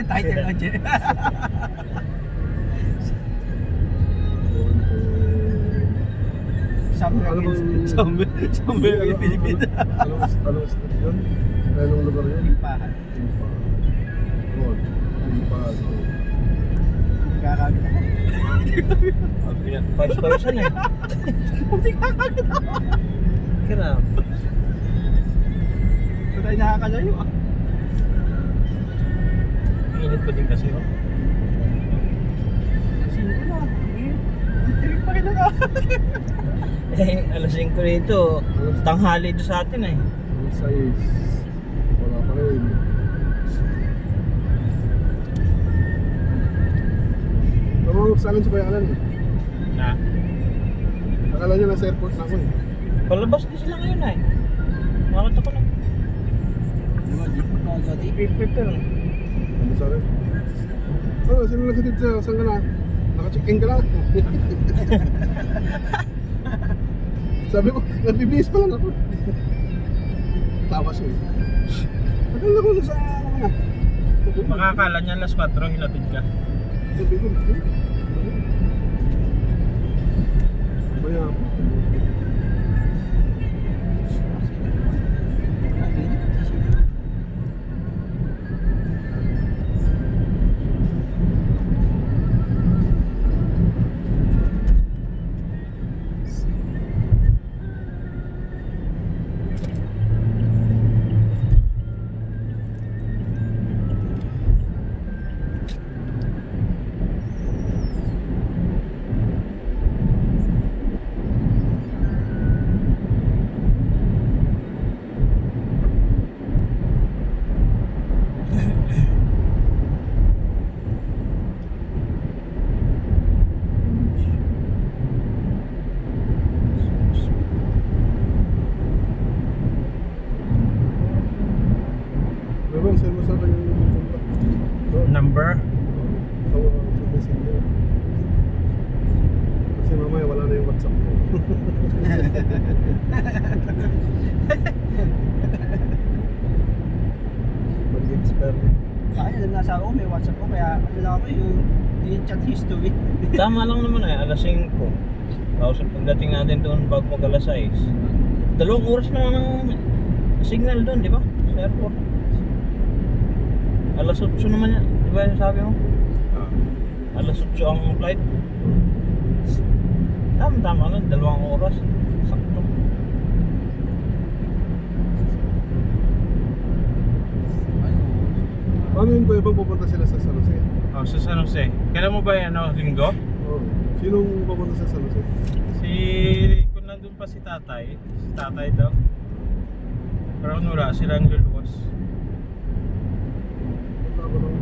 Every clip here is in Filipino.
Title na dyan. Somewhere in Philippines. Anong street yun? Anong lugar yun? Limpahan. Road. Limpahan. Kakagod ako. Pagspawsan eh. Hindi kakagod ako. Kira. Ba't tayo nakakalayo ah? Init pa din kasi oh. Sino ko na? Tirig pa rin ako. Eh, alas 5 nito. Tanghali doon sa atin eh. Alas 6. Wala pa rin. Namamag sa akin sa Kuya Alan eh. Na? Akala niya nasa airport na ako eh. Palabas din sila ngayon eh. Nakakita ko lang. Diba, di po ako dati. Prepare. Ano sa rin? Ano, sino nagkatid sa'yo? Saan ka na? Naka-check-in ka na? Sabi ko, nabibihis pa lang ako. Tawa siya eh. Akala ko nasa ano ka na? Makakala niya alas 4, hinatid ka. Sabi ko, maya ako. Bang, send mo sa akin yung contact. Number? Sa messenger. Kasi mamaya wala na yung WhatsApp ko. Mag-expert. Ay, alam na sa ako, may WhatsApp ko, kaya ano lang ako yung chat history. Tama lang naman eh, alas 5. Tapos pagdating natin doon bago mag alas 6. 2 oras na ng signal doon, di ba? Sa airport. Alas 8 naman yan, di ba yung sabi mo? Alas 8 ang flight. Tama lang, 2 oras. Sakto. Paano yun ba ibang pupunta sila sa San Jose? Oh, sa San Jose. Kailan mo ba yan, linggo? Oo. Sinong pupunta sa San Jose? Kung nandun pa si tatay daw. Pero kung wala, silang luluwas. Punta ako lang.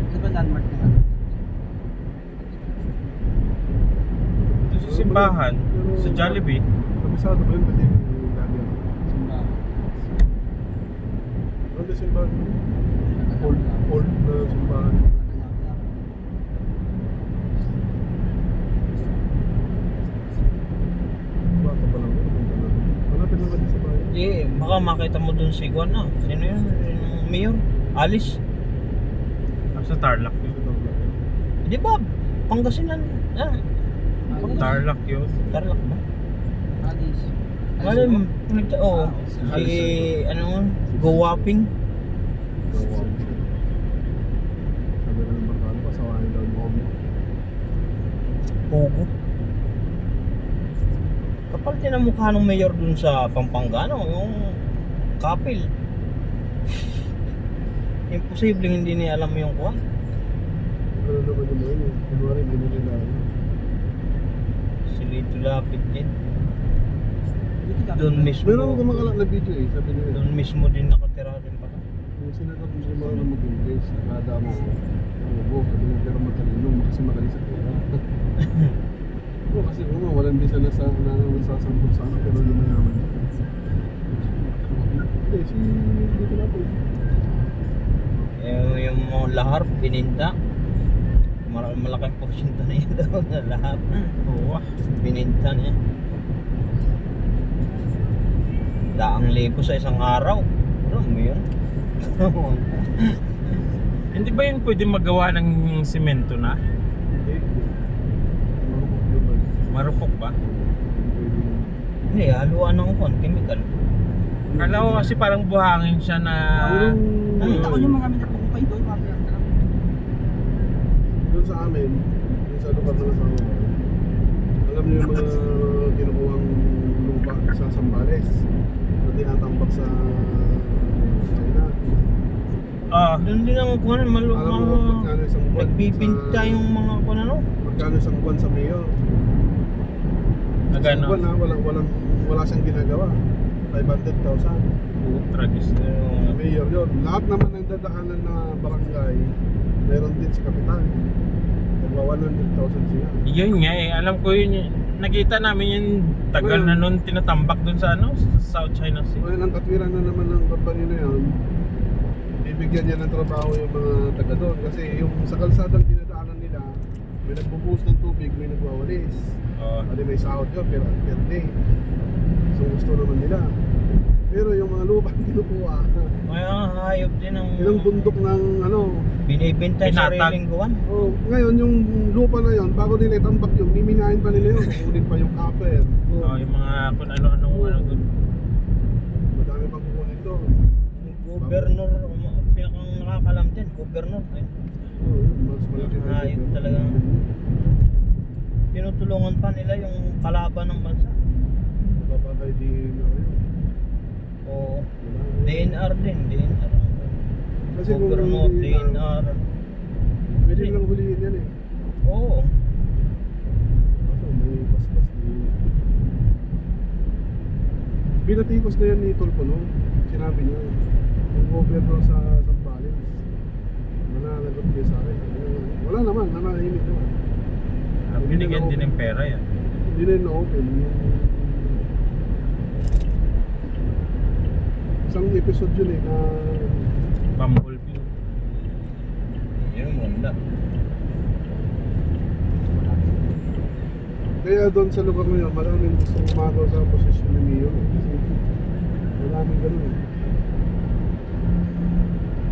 Ano ba landmark na nga? Ito sa simbahan, sa Jollibee. Kabisado ba yun kasi yung dami ako. Simbahan. Ano simbahan? Old na simbahan. Bata pa lang yun. Hanapin naman din sa bayan. Eh, baka makita mo dun si Juan na. Sino yun? Yung mayor? Alice? Sa Tarlac yun. Sa Tarlac yun. Di ba? Pangasinan. Tarlac yun. Tarlac ba? Alice. Ano yun? Oo. Si, ano yun? Go-wapping. Sabi na ng barkano, pasawahin daw yung homo. Pogo. Kapal din ang mukha ng mayor dun sa Pampanga, no? Yung kapil. Imposible hindi niya alam yung kuha. Ano naman yun yun? Kunwari, hindi nila na ano. Si Lito Lapid din. Dito ka. Doon mismo. Meron akong makalak na video eh, sabi nila. Doon mismo din nakatira din pala. Yung sinagap mo sila mga mag-English, nakada mo, ano, sabi niya, pero matalino mo kasi magaling sa pera. Oo, kasi ano, walang bisa na nasasampot sa ano, pero lumayaman. Hindi, si dito na po. Yung mga lahar, bininta. Malaking porsyento na yun daw na lahar. Oo, bininta niya. Daang libo sa isang araw. Ano mo yun? Hindi ba yun pwede magawa ng simento na? Hindi. Marupok yun man. Marupok ba? Pwede. Hindi, haluan ng chemical. Kala ko kasi parang buhangin siya na... Nakita ko yung mga kami na pumukay doon, mga truck. Doon sa amin, doon sa lugar ng asawa ko, alam niyo yung mga kinukuhang lupa sa Zambales na tinatambak sa China. Doon din ang kuhanan, Alam mo magkano isang buwan? nagbibinta yung mga kuhanan, no? Magkano isang buwan sa Mayo? Isang Nagano? buwan na wala siyang ginagawa. 500,000. Tragis. Sa Mayor yun. Lahat naman ng dadaanan na barangay, meron din si Kapitan. Nagwa 100,000 siya. Yun nga eh, alam ko yun. Nakita namin yung tagal na nun tinatambak dun sa ano, sa South China Sea. Ngayon ang katwiran na naman ng company na yun, bibigyan niya ng trabaho yung mga taga doon. Kasi yung sa kalsadang dinadaanan nila, may nagbubuhos ng tubig, may nagwawalis. Oo. Kasi may sahod yun, pero per day. So gusto naman nila. Pero yung mga lupang kinukuha, Kaya hayop din ang ilang bundok ng ano. binibintay sa Pinatag. sariling kuhan. Oh, ngayon yung lupa na yon, bago nila itambak yun, miminahin pa nila yun. Kunin pa yung copper. Oh, yung mga kung ano-ano ano dun. Madami pang kukunin doon. Yung governor, pinakang nakakalam din, governor. Ay, Oh, mas malaki na hayop talagang tinutulungan pa nila yung kalaban ng bansa. Papakay din na yun. O Wala. DNR din, DNR. Kasi kung Governor, hindi na, DNR. pwede lang huliin yan eh. Oo. Kaso may paspas ni... Binatikos na yan ni Tolpo no? Sinabi niya, yung governor sa Zambales, mananagot kayo sa akin. Wala naman, nanahimik naman. Binigyan din ng pera yan. Hindi na yun na-open. Yung... Isang episode yun eh, na... Bumblebee. Yun ang ganda. Kaya doon sa lugar na yun, maraming gusto umagaw sa posisyon ni Mio. Kasi maraming ganun eh.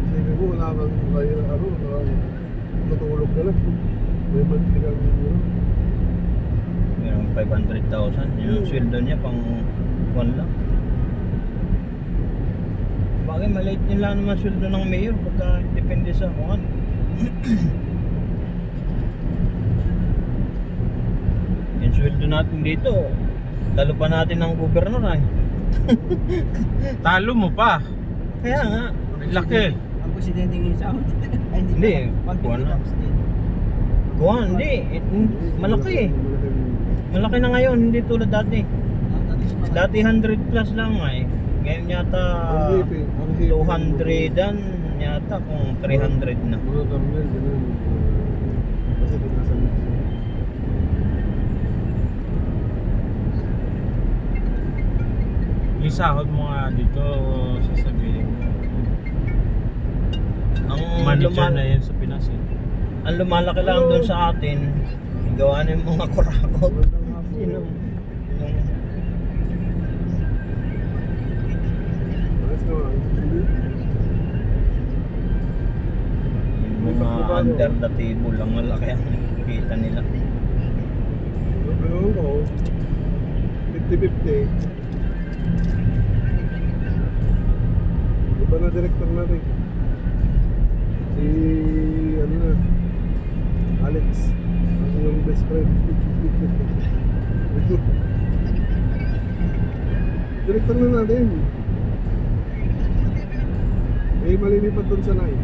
Kasi mo, wala kang kaya, natulog ka lang. May monthly kang, Yung 500,000, yun ang sweldo niya pang kuhan lang. Bagay, maliit din lang naman sweldo ng mayor pagka depende sa kuhan. Yung sweldo natin dito, talo pa natin ng gobernador ay. Talo mo pa. Kaya nga, Laki. Ang presidente ngayon sa out. Ay, Hindi, pag kuha na. ang presidente. kuhan, hindi. Malaki eh. Malaki na ngayon, hindi tulad dati. Dati 100 plus lang ay. Ngayon yata Ang hipi. 200 yata kung 300 na. Mga karnel, ganun. Kasi tinasan mo siya. Isahod mo nga dito, sasabihin mo. Ang Manager na yan sa Pinas eh. ang lumalaki lang doon sa atin, gawa na yung mga kurakot. Magandang hapon. Yung Ayos naman. mga under the table lang malaki ang kita nila. Ano ko, 50-50. Iba na director natin. Si, ano na, Alex. Ako yung best friend. Director na natin. Eh, malilipat doon sa line.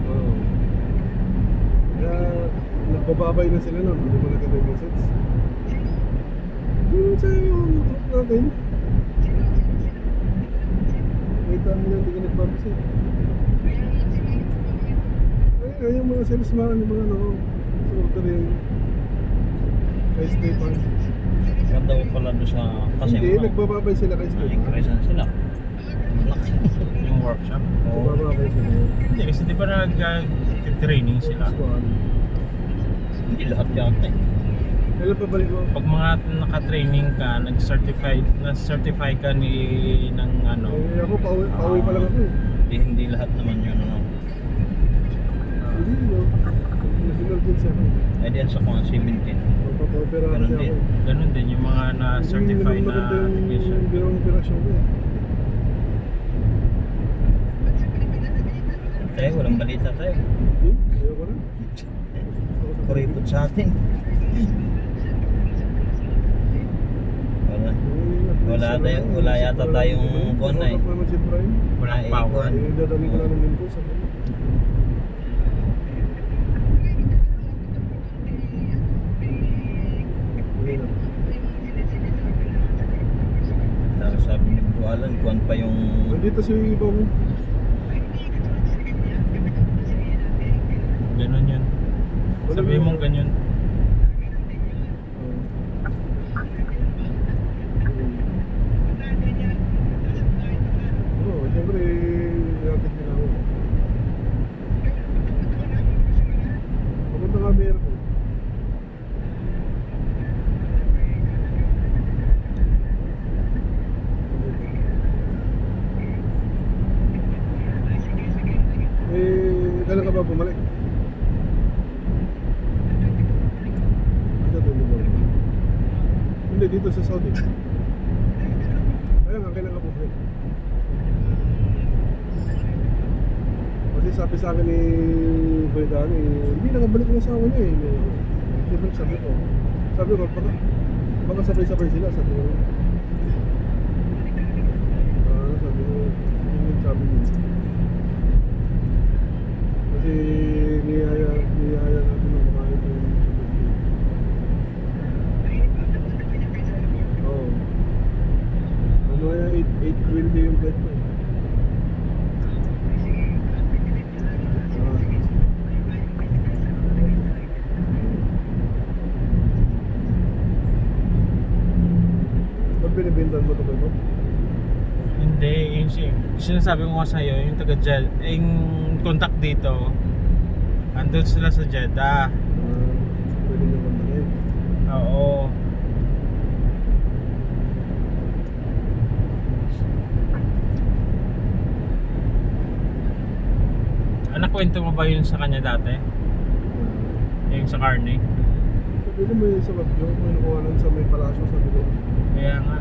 Oo. Kaya, nagbababay na sila nun. Hindi mo nakita yung message. Yun sa yung group natin. Kita mo yan, hindi ka nagbabasit. Ay, yung mga salesman, yung mga ano, sa ordering. Kay Stefan. Ganda ko pala doon sa kasi Hindi, nagbababay sila kay Stefan. na-increasean sila. Malaki. Yung workshop. Nagbababay sila. Hindi kasi di ba nag-training sila? Squad. Hindi lahat yata eh. Kailan pa balik mo? Pag mga naka-training ka, na-certify ka ng ano, Eh, ako, pauwi pa lang ako eh. Hindi lahat naman yun, ano. Hindi, no. Emergency ako. Ay, diyan sa kung 17. Papapopera Ganun kasi din. ako. ganun din yung mga na-certify Hindi na naman maganda technician. yung ginawang operasyon ko eh. Tayo, walang balita tayo. Ayoko na. Kuripot sa atin. Wala yata tayong kuwan na eh. Wala Power. ikon. Dadali ko lang ng lingko sa kanya. Tapos sabi ni Bro Alan, kuwan pa yung... Nandito si ibang Ganun yun. Sabihin mong ganyan. Oo, siyempre, rapid din ako. Papunta nga may aircon. Kailan ka ba bumalik? Hindi, dito sa Saudi. Kaya nga, kailan ka bumalik? Kasi sabi sa akin ni Boy Dani, hindi nakabalik ng asawa niya eh. Siyempre sabi ko, baka sabay-sabay sila, sabi ko. Sabi ko, yun yung sabi niya. Kasi niyaya natin ng kumain ko yung oo. Ano kaya 8:20 yung flight ko eh. Ba't binibintan mo ito kayo? Hindi, yung sinasabi ko nga sa'yo, yung taga Jeddah, yung contact dito, andun sila sa Jeddah. Pwede nyo kontakin. Oo. Kwento mo ba yun sa kanya dati? Yung sa Carney? Sabi mo yung sa Bagyo, may nakuhanan sa may palasyo, sabi ko. Kaya nga.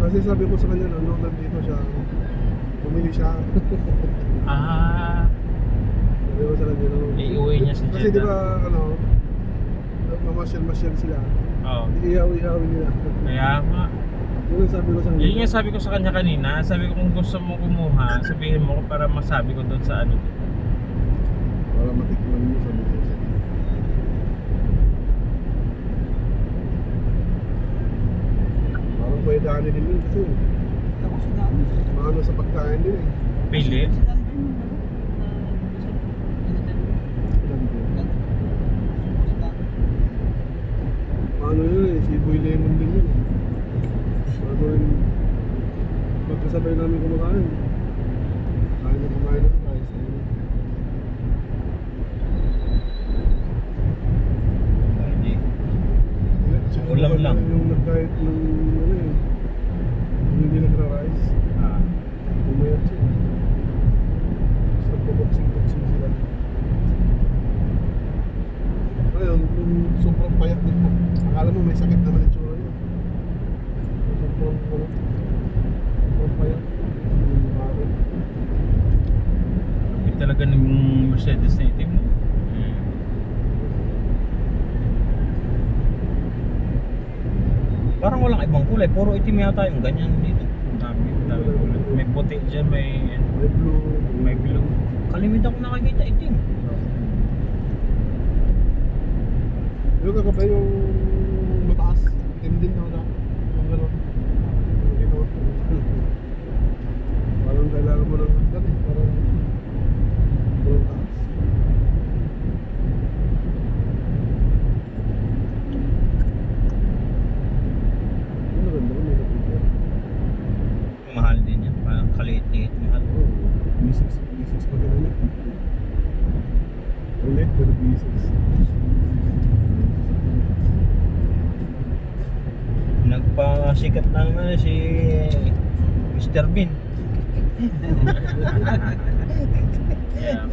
Kasi sabi ko sa kanya, nung nandito siya, bumili siya. Sabi ko sa kanya, iuwi niya sa kasi Jeddah. di ba, mamasyal-masyal sila. Oo. Ihaw-ihaw nila. Kaya nga. Yun ang sabi ko sa kanya. Yun yung sabi ko sa kanya kanina. Sabi ko kung gusto mo kumuha, sabihin mo para masabi ko doon sa ano. Para matikman mo, sabi ko sa kanya. Parang pwede ani din yun kasi Ako sa dami. maano sa pagkain din eh. Pili. Sa dami din, Ano yun eh, si Boy Lemon din yun eh. Bago rin, magkasabay namin kumakain. Kain na kumain ng rice. Hindi. Ulam lang. Yung nag-diet ng ano eh, yung hindi nagra-rice. Umayat siya. Tapos nagpo-boxing-boxing sila. Ngayon, nung sobrang payat niya, akala mo may sakit naman yung tsura niya. Sobrang payat. Yung araw. Yung talaga ng Mercedes na itim, no? Parang walang ibang kulay, puro itim yata yung ganyan dito. Dami kulay. May puti dyan, May blue. may blue. Kalimitan ko nakakita itim. Yung kakabay yung mataas. Team din na wala. Yung gano'n. Yung ginawa. Parang kailangan mo ng hagdan eh. Parang taas. Yung maganda rin, may kapita. Mahal din yan, parang kaliit-liit mahal. B6 pa ganun eh. Ulit pero B6. sikat na naman si Mr. Bean. Yeah.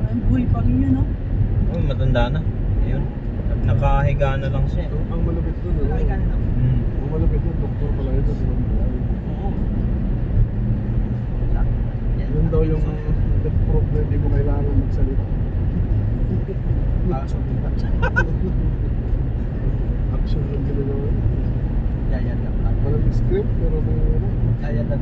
Ang buhay pa rin yun, no? Oh, matanda na. Ayun. Nakahiga na lang siya. Ang malapit doon, ano? Nakika na lang. Ang malapit doon, doktor pala ito. Oo. Yun daw yung proof na hindi mo kailangan magsalita. Para sa bukat. Action lang ginagawa. Yayan lang. Walang script, pero may ano. Yayan lang.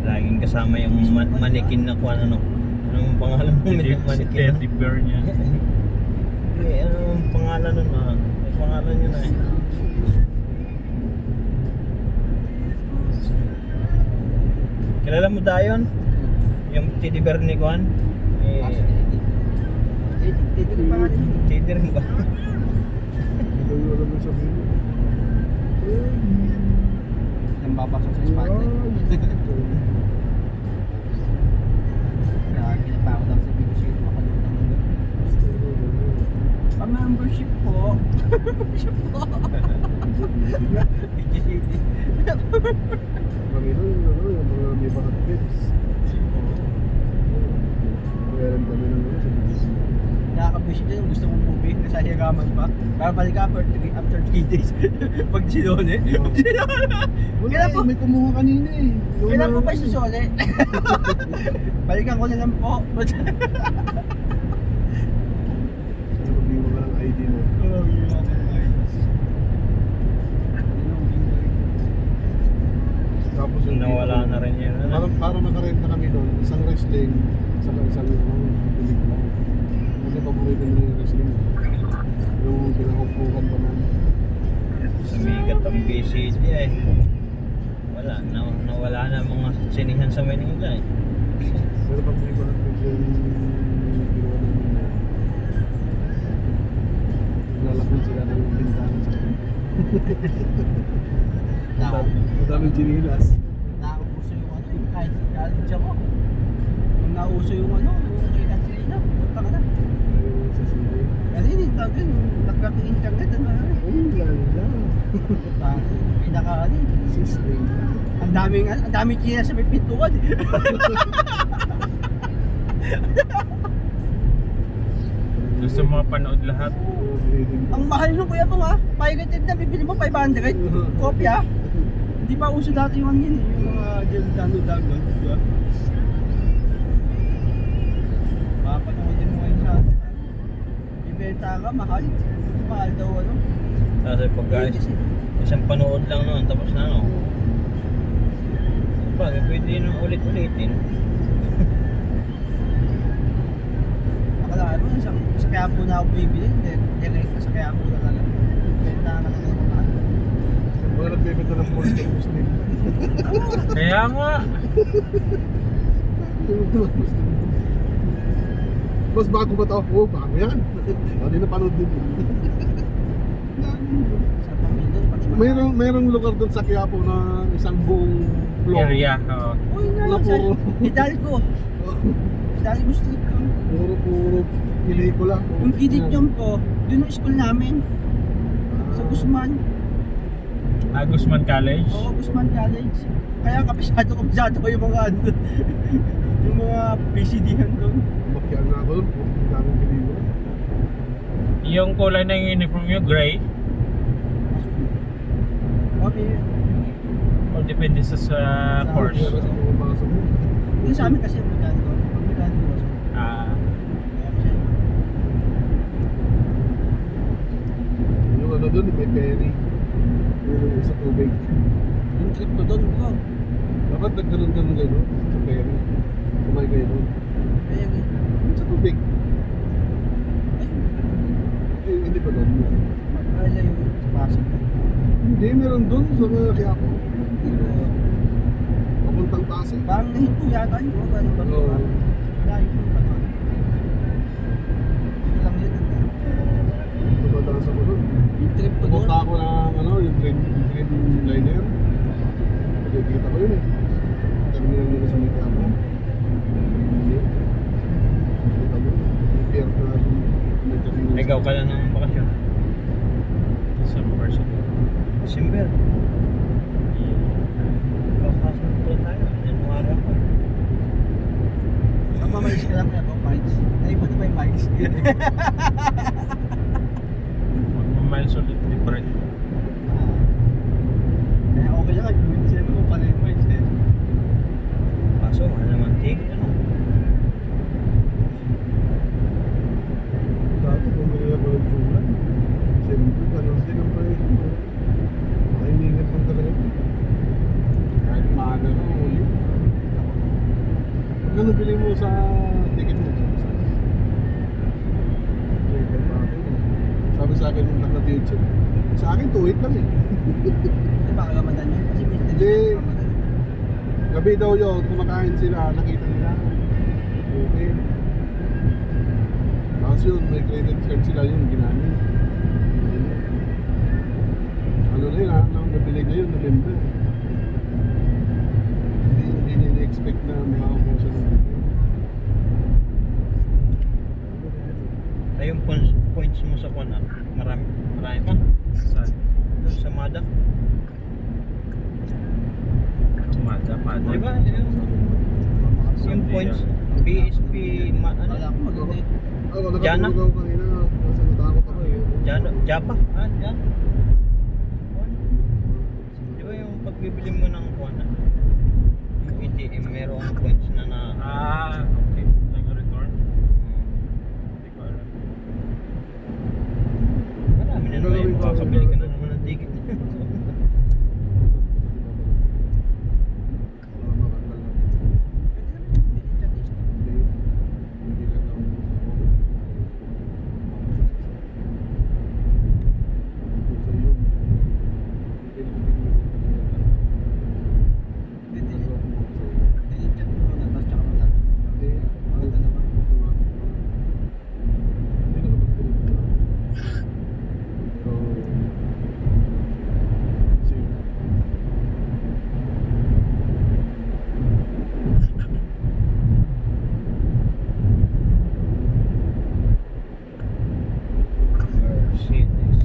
Laging kasama yung manikin na kuha ano. Anong pangalan mo? Si Manikin teddy bear niya. Eh, anong pangalan nun ah? May pangalan yun eh. Kilala mo Dayon? Yung teddy bear ni Juan? Titi ko pa nga din. Teddy rin ba? Hindi ko alam yung sabihin. Nang babasok sa spotlight. Kaya kinatakot lang sa video sa'yo. Mapanood lang nung pa-membership po. Membership po. PGCD. Panginoon, ano, yung mga may bakat bits. Meron kami ng ano sa BBC. Nakaka-vision din yung gusto mong movie. Nasa hiraman pa. Para balik ka after 3 days. Pag sinole. Pag sinole. Wala Kailan eh, po? may kumuha kanina eh. Yung Kailan po ano, ba susole? Balikan ko na lang po. Sabi mo nga ng ID mo. Tapos yung Nawala na rin yun. Ano? Para makarenta kami doon, isang wrestling, isang pelikula. Kasi paborito nila yung wrestling. Yung pinakukpukan pa namin. Sumigat ang BCD eh. Wala, nawala na mga sinihan sa Manila eh. Pero pag may bakat bits yung ginawa namin na naglalakon sila ng bintana sa akin. Madaming chinilas. Nauuso yung ano, yung kahit college ako. Nung nauuso yung ano, yung kay Katrina, punta ka na. Ayun sa sili. Kasi hindi tawag yun, nagkaka-internet, ano na. Oh, lala. Pinaka ano, Sisling. ang daming China sa may pintuan. Gusto mo mapanood lahat? Ang mahal nung kuya mo ha, pirated na, bibili mo 500, kopya. Hindi pa uso dati yung ano yun eh, yung mga download, di ba? Papanoodin mo ngayon sa ibenta ka, mahal. Mahal daw ano. Kasi pagka isang panood lang noon, tapos na ano. Pag pwede nung ulit-ulitin. Akala mo, sa kaya po na ako bibili, direct ka sa kaya po talaga. Benta ka na ng mga ano. Mga nagbibenta ng post kay Muslim. Kaya nga. Boss, bago ba ito? Oo, bago yan. Hindi na panood din. Sa pamilya, pati mga... Mayroong lugar doon sa Quiapo na isang buong floor. Area. Oo. Uy nga lang, sa Hidalgo. Hidalgo Street ko. Puro pelikula. Yung kidit yun po, yun yung school namin. Sa Guzman. Guzman College. Oo, Guzman College. Kaya kapisado ko yung mga ano, yung mga PCD-han doon. Makiyan nga ako doon. Ang daming pelikula. Yung kulay ng uniform nyo, gray. Okay. O depende sa course. Kaya kasi pumasok mo. Yung sa amin kasi mekaniko. Pag mekaniko kasi. Ah, Yung ano doon, may ferry. Yung sa tubig. Yung trip ko doon, bro. Dapat nagkaroon kayo doon sa ferry. Kumay kayo doon. Kaya Sa tubig. Hindi pa doon. kaya yung pasok. Hindi, meron doon sa Quiapo. Papuntang Pasig. Parang nahinto yata yun. Oo, galing ba? Oo. Layo yung panon. Ito lang yun. Tumatasa ko doon. Yung trip ko doon. Pumunta ako ng ano, yung Dreamliner. Nakikita ko yun eh. Terminal nila sa Quiapo. Ikaw ka lang ng bakasyon. December siguro. December. Kakasunod tayo. January ako. Mamalis ka lang kaya po, miles. Ay, iba na ba yung miles? Mag-miles ulit different. Kaya okay lang, gawin siya mo pala yung miles eh. Kaso, ano naman ticket, ano? Dati bumili ako ng tulan. Siyempre, ganun din ang presyo. Makahiningan lang talaga. Kahit maaga na, ulit. Ano bili mo sa ticket mo? Sabi sa akin yung naka-teacher. Sa akin, 2.8 lang eh. Ay, baka gamadan yun. Kasi minsan Hindi. gamadan. Gabi daw yun, kumakain sila, nakita nila. Okay. Tapos yun, may credit card sila yun, ginamit. Ano na yun ha, nang nabili na yun, November. Hindi nila expect na makakuha siya ng bigay. Ay, yung points mo sa kuwan, marami pa. Saan? Doon sa MADA. Mada. Di ba? Yung points, BSP, Wala ano? akong mag-edit. Ako, Jana? nakatulog ako kanina, nasa natakot ako eh. Japa? Japa? Di ba yung pagbibili mo ng kuwan, yung ATM, merong points na Okay. Nag-return? Hindi ko alam. marami na naman yung makakabili ka na naman ng ticket. Delete chat mo muna, tapos tsaka mag-log. Maganda naman. Mercedes.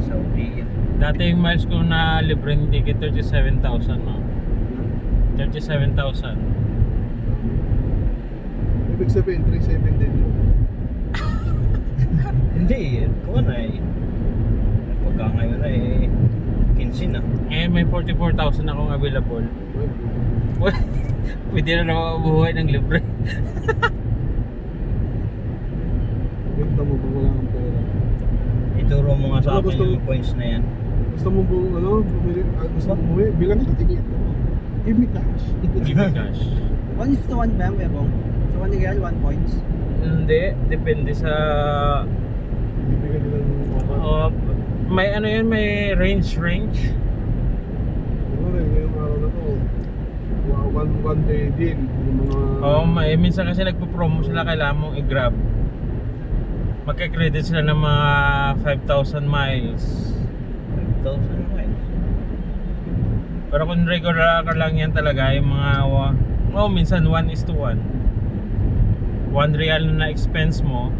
Saudi yan. Dati yung miles ko na libreng ticket, 37,000 no? 37,000. Ibig sabihin, 3.7 din yun. Hindi, kuwan na eh. Pagka ngayon na eh, 15 na. Ngayon may 44,000 akong available. Pwede na naman mabuhay ng libre. Benta mo pag wala kang pera. Ituro mo nga sa Ano akin gusto yung mo? points na yan. Gusto mo bumili, gusto mo umuwi, bilang kita ticket. Give me cash. Give me cash. 1:1 ba yung webong? So, 1 real, 1 points. Hindi, depende sa... Bibigyan nila ng offer. May ano yun, may range. Siguro rin, ngayong araw na to, one day deal. Yung mga... Minsan kasi nagpo-promo sila, kailangan mong i-grab. Magka-credit sila ng mga 5,000 miles. 5,000 miles. Pero kung regular ka lang yan talaga, yung mga... minsan 1:1. 1 real na expense mo,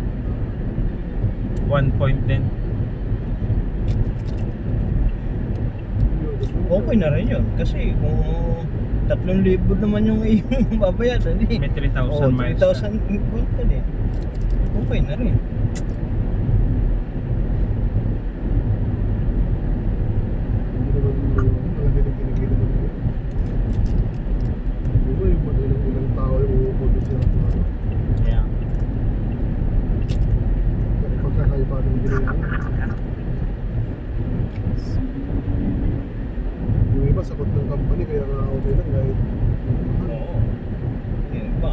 1 point din. Okay na rin yun. Kasi kung 3,000 naman yung iyong babayaran eh. May 3,000 miles 3,000 point ka din. Okay na rin. Hindi naman malaki na kinikita mo yun. Di ba yung ilang tao yung uupo siya. Yeah. Pagkakaiba ng ginagawa. Yung iba sakot ng company kaya nga okay lang kahit Oo. Yung iba,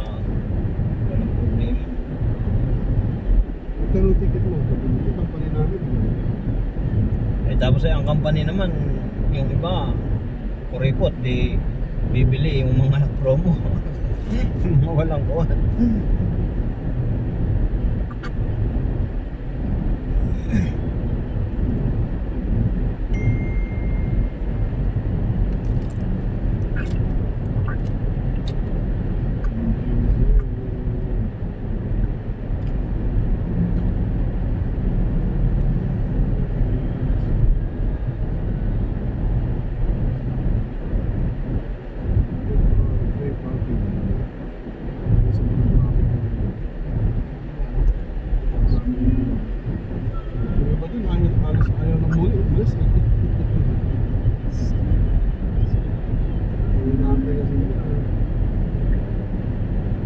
walang problema. magkano ticket mo? Yung company namin. Eh tapos ang company naman, yung iba, kuripot, di bibili yung mga promo. Yung mga walang kuwan.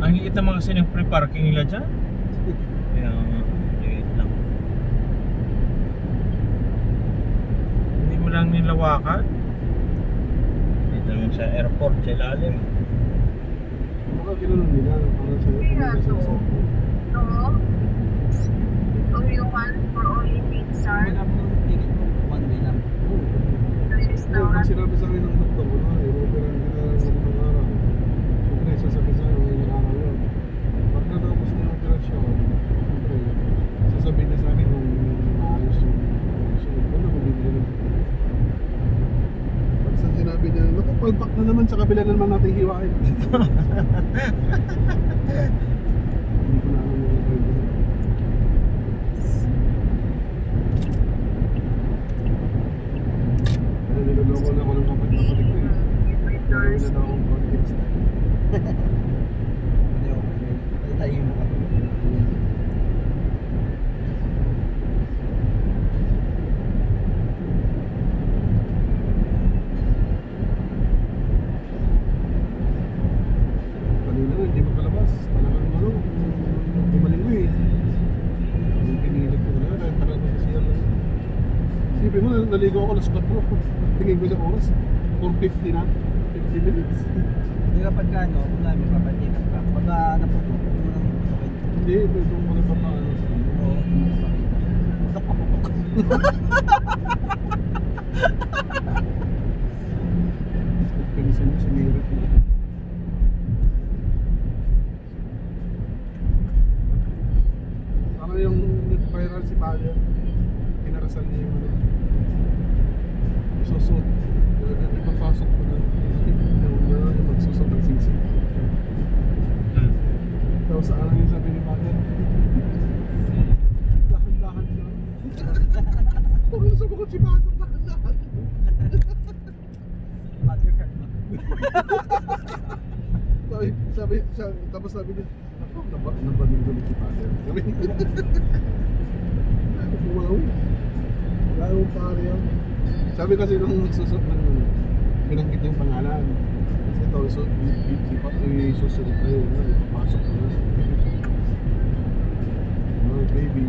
Ang liit naman kasi ng free parking nila dyan. Kaya, liit lang. Hindi mo lang nilawakan. Dito naman sa airport, sa ilalim. Baka ginanon nila para sa cellphone. No. Only one for only big star. Wala mo ng ticket mo, one way lang. There is Kaya no pag sinabi sa akin ng doktor ko na, i-operan kita ng isang araw. Siyempre, sasabi sa akin, ilang araw yun. Pag natapos na yung operasyon, siyempre, sasabihin na sa akin kung maayos yung operasyon. Ano ko bibili ng doktor? Pag sa sinabi niya, naku, palpak na naman sa kabila na naman natin hiwain. Hindi ko na alam yung pwede. Kaya niloloko na ako ng kapatid ko eh. Gagawin na daw akong context. Hindi ako pwede. Tayo mo ka. Kanina nga, hindi makalabas. Talagang ano, tumaling ko eh. Yung pinilit ko na, dahil tagal ko sa siya lang. Sipin mo, naligo ako, alas 4. Tingin ko sa oras, 4:50 na. 50 minutes. Hindi kapag ka, no, kung namin kapatikan ka, pag naputok, kung mo nang putukin. Hindi, ito mo na papaano. Oo, putok pa putok. Pinisan mo, sumirit mo. Parang yung viral si Father, kinarasal niya yung ano, susot. Ipapasok mo na yung magsusot ng singsing. Tapos ano yung sabi ni Father? Dahan-dahan lang. Huwag na sumakot si Father, dahan-dahan. Mother card mo. Tapos sabi niya, ako, nabaling ko si Father. Sabi niya, bumawi. Wala akong pare yan. Sabi kasi nung nagsusot ng binanggit yung pangalan. Kasi ito, isusunod tayo, ipapasok ko na. No, baby.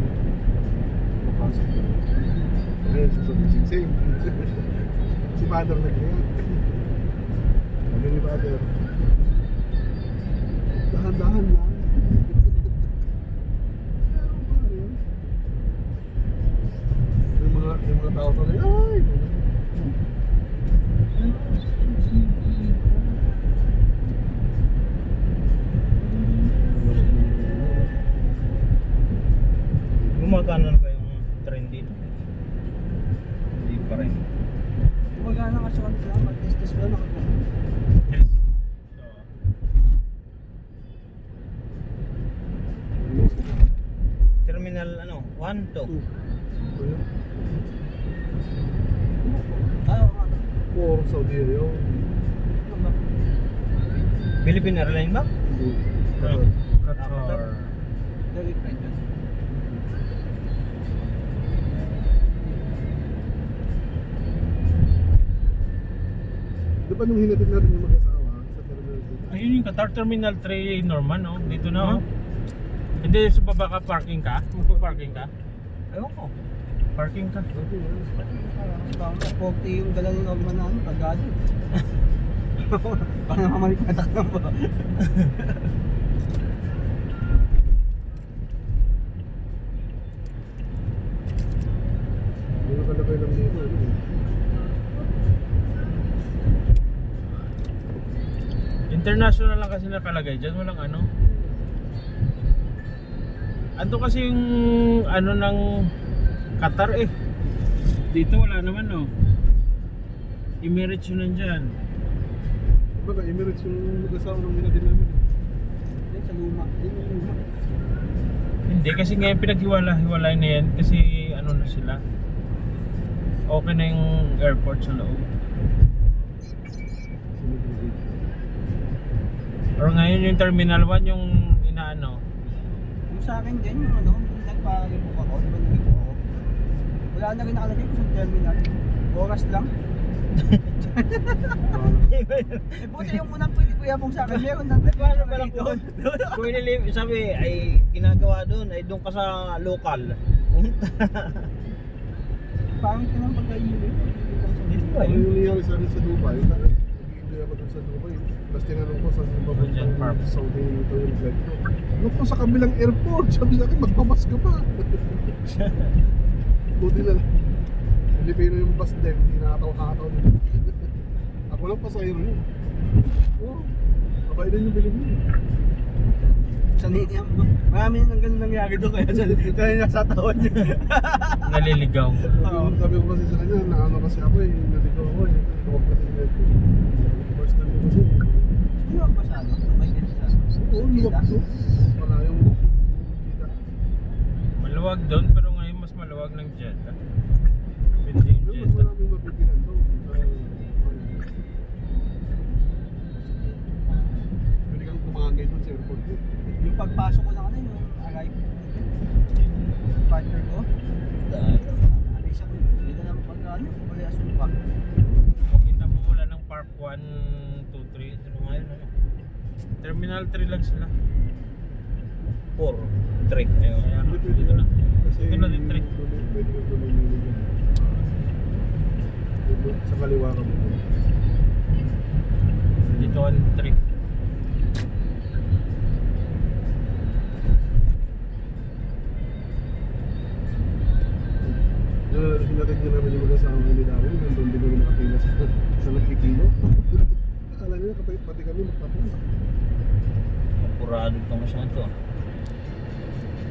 Ipapasok ko na. Ayun, susunod sing-sing. Si Father na kaya. Sabi ni Father, dahan-dahan lang. Yung mga tao tuloy, ay! Gumagana na ba yung train dito? Hindi pa rin. Gumagana kasi kami sila, mag-test-test mo lang ako. Yes. Terminal ano? 1, 2. Ayaw nga. Or Saudi Arabia. Ano ba? Philippine Airlines ba? Ano? Qatar. Very friend yun. Di ba nung hinatid natin yung mag-asawa sa terminal dito? Ayun yung Qatar Terminal 3 Norman, no? Dito na, oh. Hindi, sa baba ka, parking ka? Magpa-parking ka? Ewan ko. Parking ka. Okay, yan. Parang na 40 yung dala ni Norman na ano, tagado. Parang mamalipatak lang ba? Yung nakalagay lang dito, ano eh. International lang kasi nakalagay dyan, walang ano. Ando kasi yung ano ng Qatar eh. Dito wala naman, no. Emirates yun nandyan. Baga, Emirates yung mag-asawa ng hinatid namin. Yan sa luma. Yan yung luma. Hindi kasi ngayon pinaghiwalay na yan kasi ano na sila. Okay na yung airport sa loob. Pero ngayon yung Terminal 1 yung inaano. Yung sa akin din, yung ano, yung nagpa-rebook ako, di ba nag-rebook ako? Wala na rin nakalagay ko sa terminal. Oras lang. Eh, buti yung unang pwede kuya mong sa akin, meron na. Paano ba lang kung sabi ay ginagawa doon ay doon ka sa local. Punta. Pangit ka ng pagkaili. Ano yung nangyari sa akin sa Dubai? Nag-enjoy ako dun sa Dubai. Tapos tinanong ko saan yung Regent Park. papunta sa Saudi ito yung flight ko. Ano ko sa kabilang airport? Sabi sa akin, magpamas ka pa. Buti na lang. Pilipino yung bus din, hindi nakataw-kataw din. Ako lang pasahero yun. Oo, mabait din yung Pilipino. Sa niya, marami nang ganun nangyari doon kaya nasa taon niya. Naliligaw. Sabi ko kasi sa kanya, naano kasi ako eh, naligaw ako eh. Tawag kasi ng airport. First time ko kasi. Luwag ba sa ano? May ganun sa Oo, luwag to. Wala yung kita. Maluwag doon pero ngayon mas maluwag ng Jeddah. Pwede yung Pero mas Jeddah. maraming mabibilan to. Pwede kang kumagay doon sa airport ko. yung pagpasok ko na kanina, yung arrive partner ko, alisa ko, hindi na lang pagkano, wala asul pa. Kita mo wala ng Park 1, 2, 3. Ito ngayon ano? Terminal 3 lang sila. 4, 3. Ayun. Kaya Hindi, pwede dito na. Kasi Ito na din, Trick. Pwede kang tumingin dyan. Sa kaliwa ka mo. Dito ang 3. Hinatid niya namin yung mag-asama ni Darren. Nandun din kami nakapila sa nagkikilo. Akala nila kapag pati kami magtapos. Apurado itong masyado.